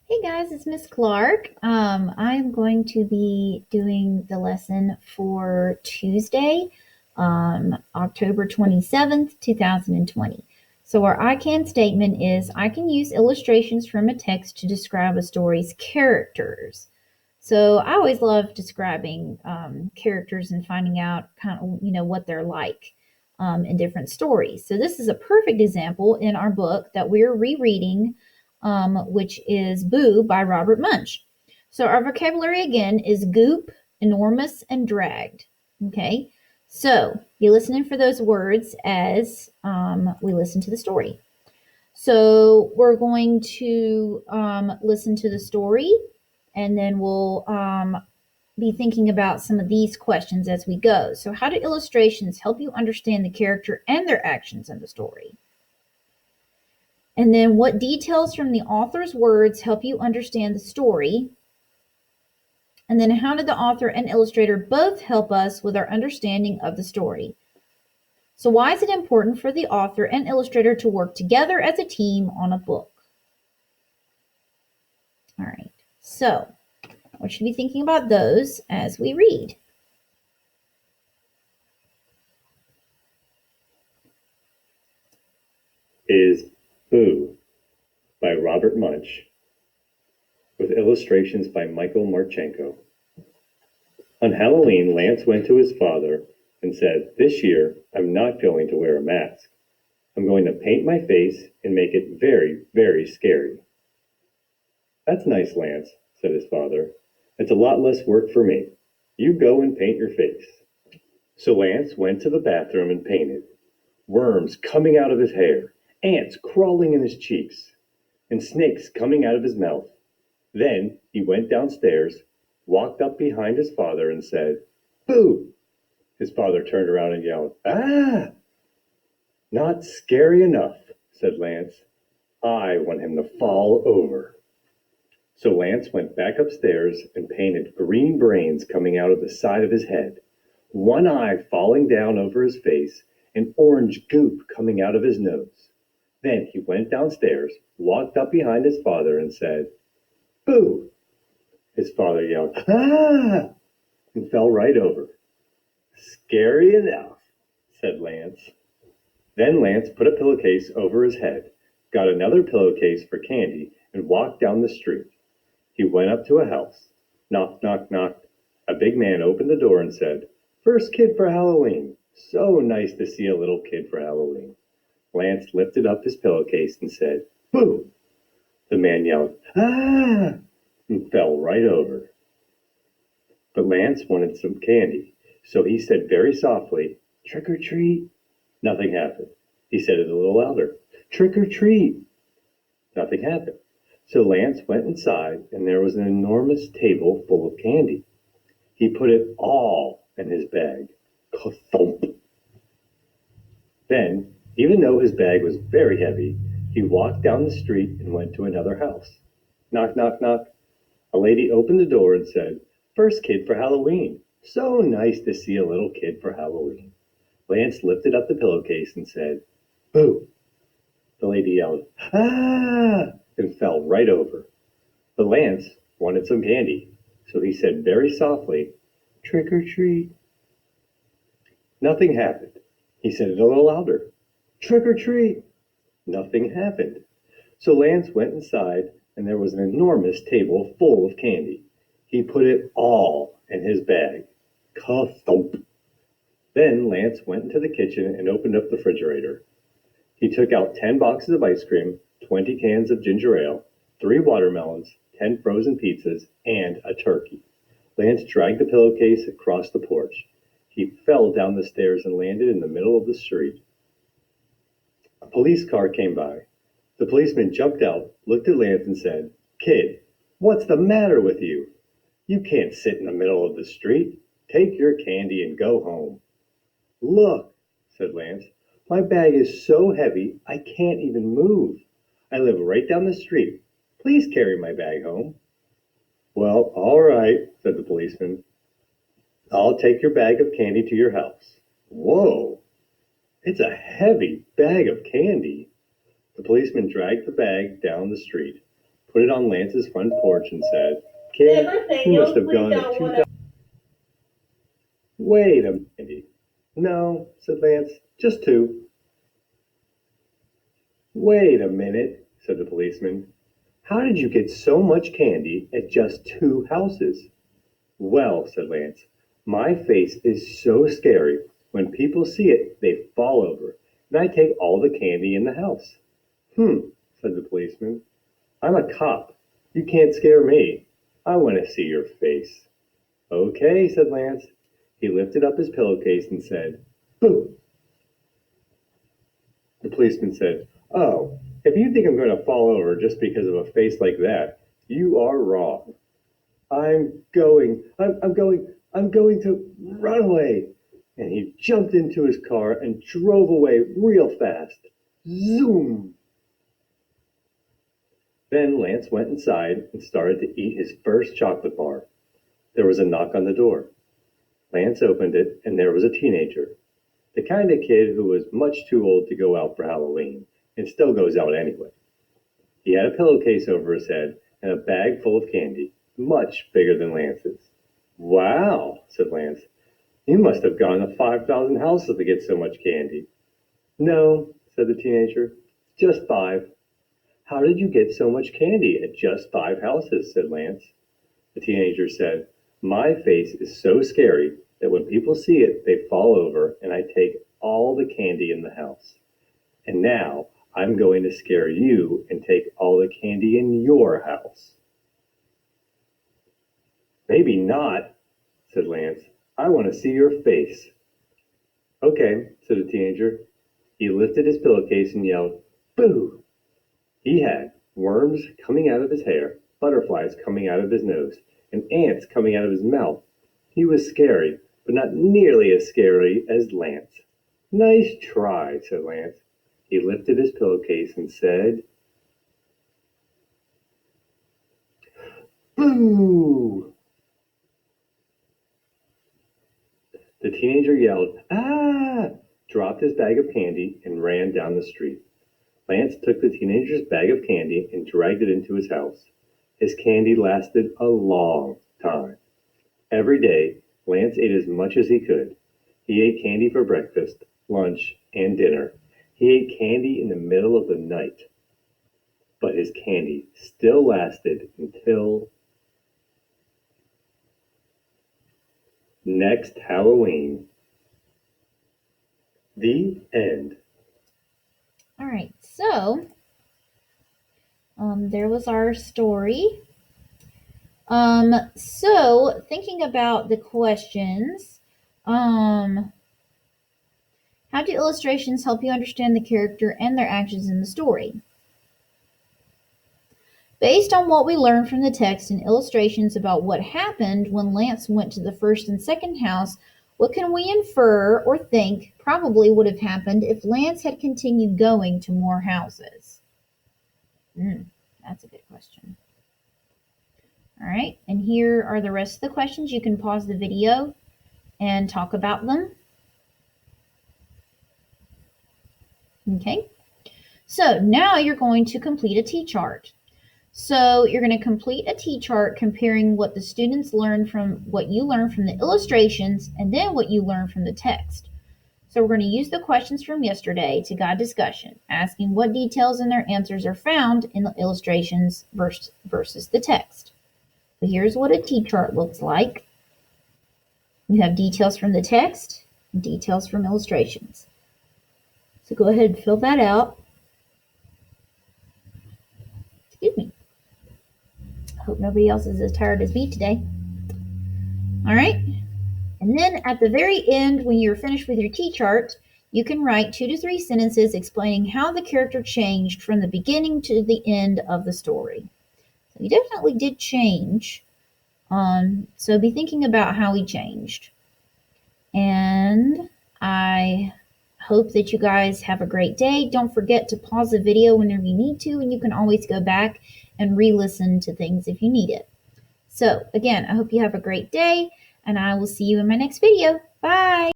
Hey guys, it's Miss Clark. I'm going to be doing the lesson for Tuesday, October 27th, 2020. So, our I can statement is I can use illustrations from a text to describe a story's characters. So, I always love describing characters and finding out kind of, what they're like in different stories. So, this is a perfect example in our book that we're rereading, which is Boo by Robert Munsch. So our vocabulary again is goop, enormous, and dragged. Okay, so be listening for those words as we listen to the story. So we're going to listen to the story, and then we'll be thinking about some of these questions as we go. So, how do illustrations help you understand the character and their actions in the story? And then what details from the author's words help you understand the story? And then how did the author and illustrator both help us with our understanding of the story? So why is it important for the author and illustrator to work together as a team on a book? All right, so we should be thinking about those as we read. Is Boo by Robert Munsch, with illustrations by Michael Marchenko. On Halloween, Lance went to his father and said, "This year, I'm not going to wear a mask. I'm going to paint my face and make it very, very scary." "That's nice, Lance," said his father. "It's a lot less work for me. You go and paint your face." So Lance went to the bathroom and painted. Worms coming out of his hair, ants crawling in his cheeks, and snakes coming out of his mouth. Then he went downstairs, walked up behind his father, and said, "Boo!" His father turned around and yelled, "Ah!" "Not scary enough," said Lance. "I want him to fall over." So Lance went back upstairs and painted green brains coming out of the side of his head, one eye falling down over his face, and orange goop coming out of his nose. Then he went downstairs, walked up behind his father, and said, "Boo!" His father yelled, "Ah!" and fell right over. "Scary enough," said Lance. Then Lance put a pillowcase over his head, got another pillowcase for candy, and walked down the street. He went up to a house. Knock, knock, knock. A big man opened the door and said, "First kid for Halloween. So nice to see a little kid for Halloween." Lance lifted up his pillowcase and said, "Boo!" The man yelled, "Ah!" and fell right over. But Lance wanted some candy, so he said very softly, "Trick or treat." Nothing happened. He said it a little louder, "Trick or treat." Nothing happened. So Lance went inside, and there was an enormous table full of candy. He put it all in his bag. Ka-thump. Then, even though his bag was very heavy, he walked down the street and went to another house. Knock, knock, knock. A lady opened the door and said, "First kid for Halloween. So nice to see a little kid for Halloween." Lance lifted up the pillowcase and said, "Boo!" The lady yelled, "Ah!" and fell right over. But Lance wanted some candy, so he said very softly, "Trick or treat." Nothing happened. He said it a little louder, "Trick or treat." Nothing happened. So Lance went inside, and there was an enormous table full of candy. He put it all in his bag. Ka-thump. Then Lance went into the kitchen and opened up the refrigerator. He took out 10 boxes of ice cream, 20 cans of ginger ale, 3 watermelons, 10 frozen pizzas, and a turkey. Lance dragged the pillowcase across the porch. He fell down the stairs and landed in the middle of the street. A police car came by. The policeman jumped out, looked at Lance, and said, "Kid, what's the matter with you? You can't sit in the middle of the street. Take your candy and go home." "Look," said Lance, "my bag is so heavy I can't even move. I live right down the street. Please carry my bag home." "Well, all right," said the policeman. "I'll take your bag of candy to your house." Whoa, it's a heavy bag of candy. The policeman dragged the bag down the street, put it on Lance's front porch, and said, "Kid, you must have gone to 2,000. Wait a minute. No, said Lance, just 2. Wait a minute, said the policeman. How did you get so much candy at just 2 houses? Well, said Lance, my face is so scary. When people see it, they fall over, and I take all the candy in the house. Said the policeman. I'm a cop. You can't scare me. I want to see your face. Okay, said Lance. He lifted up his pillowcase and said, "Boo!" The policeman said, "Oh, if you think I'm going to fall over just because of a face like that, you are wrong. I'm going to run away." And he jumped into his car and drove away real fast. Zoom! Then Lance went inside and started to eat his first chocolate bar. There was a knock on the door. Lance opened it, and there was a teenager. The kind of kid who was much too old to go out for Halloween, and still goes out anyway. He had a pillowcase over his head and a bag full of candy, much bigger than Lance's. "Wow," said Lance. "You must have gone to 5,000 houses to get so much candy." "No," said the teenager, "just 5. "How did you get so much candy at just 5 houses?" said Lance. The teenager said, "My face is so scary that when people see it, they fall over, and I take all the candy in the house. And now I'm going to scare you and take all the candy in your house." "Maybe not," said Lance. "I want to see your face." "Okay," said the teenager. He lifted his pillowcase and yelled, "Boo!" He had worms coming out of his hair, butterflies coming out of his nose, and ants coming out of his mouth. He was scary, but not nearly as scary as Lance. "Nice try," said Lance. He lifted his pillowcase and said, "Boo!" The teenager yelled, "Ah!" dropped his bag of candy, and ran down the street. Lance took the teenager's bag of candy and dragged it into his house. His candy lasted a long time. Every day, Lance ate as much as he could. He ate candy for breakfast, lunch, and dinner. He ate candy in the middle of the night. But his candy still lasted until next Halloween. The end. All right, so there was our story. So thinking about the questions, how do illustrations help you understand the character and their actions in the story? Based on what we learned from the text and illustrations about what happened when Lance went to the first and second house, what can we infer or think probably would have happened if Lance had continued going to more houses? That's a good question. All right, and here are the rest of the questions. You can pause the video and talk about them. Okay, so now you're going to complete a T-chart. So you're going to complete a T-chart comparing what the students learned from what you learned from the illustrations and then what you learned from the text. So we're going to use the questions from yesterday to guide discussion, asking what details in their answers are found in the illustrations versus the text. So here's what a T-chart looks like. You have details from the text and details from illustrations. So go ahead and fill that out. Excuse me. I hope nobody else is as tired as me today. All right. And then at the very end, when you're finished with your T-chart, you can write 2 to 3 sentences explaining how the character changed from the beginning to the end of the story. So he definitely did change. So be thinking about how he changed. And I hope that you guys have a great day. Don't forget to pause the video whenever you need to, and you can always go back and re-listen to things if you need it. So again, I hope you have a great day, and I will see you in my next video. Bye!